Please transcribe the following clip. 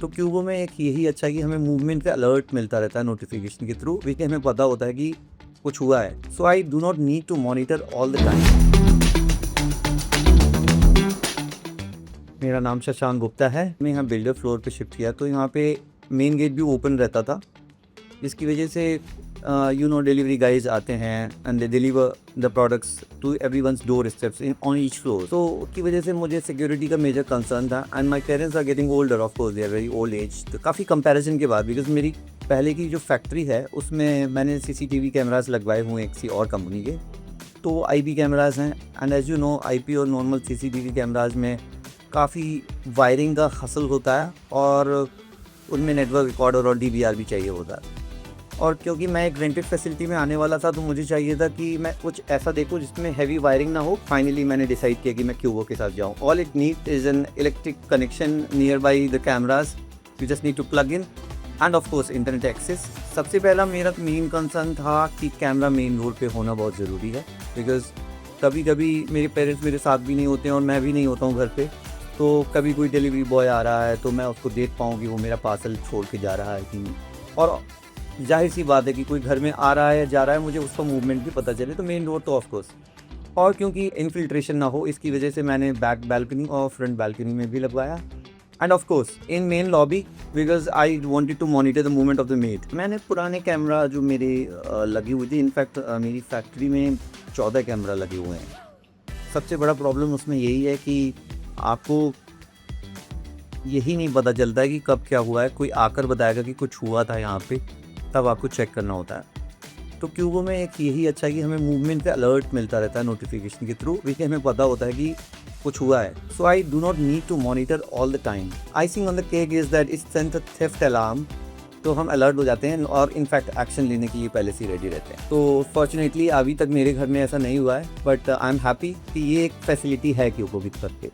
तो क्यूबो में एक यही अच्छा है कि हमें मूवमेंट का अलर्ट मिलता रहता है नोटिफिकेशन के थ्रू, विच हमें पता होता है कि कुछ हुआ है। So I do not need to monitor all the time. मेरा नाम शशांक गुप्ता है। मैं यहाँ बिल्डर फ्लोर पे शिफ्ट किया तो यहाँ पे मेन गेट भी ओपन रहता था, जिसकी वजह से डिलीवरी गाइज आते हैं and they deliver the products to everyone's door steps in on each floor. तो उसकी वजह से मुझे सिक्योरिटी का मेजर कंसर्न था and my parents are getting older, of course they are very old age. तो काफ़ी कंपैरिजन के बाद, बिकॉज मेरी पहले की जो फैक्ट्री है उसमें मैंने CCTV कैमराज लगवाए हुए हैं किसी और कंपनी के, तो IP कैमराज हैं। And as you know IP और नॉर्मल CCTV कैमराज में काफ़ी वायरिंग का हसल होता है और उनमें नेटवर्क रिकॉर्डर और DVR भी चाहिए होता है। और क्योंकि मैं एक रेंटेड फैसिलिटी में आने वाला था तो मुझे चाहिए था कि मैं कुछ ऐसा देखूं जिसमें हैवी वायरिंग ना हो। फाइनली मैंने डिसाइड किया कि मैं क्यूबो के साथ जाऊं। All it need is an electric connection nearby the cameras, you just need to plug in and of course internet access. सबसे पहला मेरा मेन कंसर्न था कि कैमरा मेन रोड पे होना बहुत ज़रूरी है, बिकॉज़ कभी कभी मेरे पेरेंट्स मेरे साथ भी नहीं होते हैं और मैं भी नहीं होता हूँ घर पे, तो कभी कोई डिलीवरी बॉय आ रहा है तो मैं उसको देख पाऊँ कि वो मेरा पार्सल छोड़ के जा रहा है कि नहीं। और जाहिर सी बात है कि कोई घर में आ रहा है जा रहा है, मुझे उसका मूवमेंट भी पता चले, तो मेन रोड तो ऑफ कोर्स। और क्योंकि इन्फिल्ट्रेशन ना हो इसकी वजह से मैंने बैक बैल्कनी और फ्रंट बैल्कनी में भी लगवाया and of course in main lobby, because I wanted to monitor the movement of the maid. मैंने पुराने कैमरा जो मेरे लगी हुई थी, इनफैक्ट मेरी फैक्ट्री में 14 कैमरा लगे हुए हैं। सबसे बड़ा प्रॉब्लम उसमें यही है कि आपको यही नहीं पता चलता है कि कब क्या हुआ है। कोई आकर बताएगा कि कुछ हुआ था यहाँ पे, तब आपको चेक करना होता है। तो क्यूबो में एक यही अच्छा है कि हमें मूवमेंट का अलर्ट मिलता रहता है नोटिफिकेशन के थ्रू, विच हमें पता होता है कि कुछ हुआ है। So I do not need to monitor all the time. Icing on the cake is that it's send a theft alarm, तो हम अलर्ट हो जाते हैं और इनफैक्ट एक्शन लेने के लिए पहले से रेडी रहते हैं। तो फॉर्चुनेटली अभी तक मेरे घर में ऐसा नहीं हुआ है, बट आई एम हैप्पी कि ये एक फैसिलिटी है क्यूबो की तरफ से।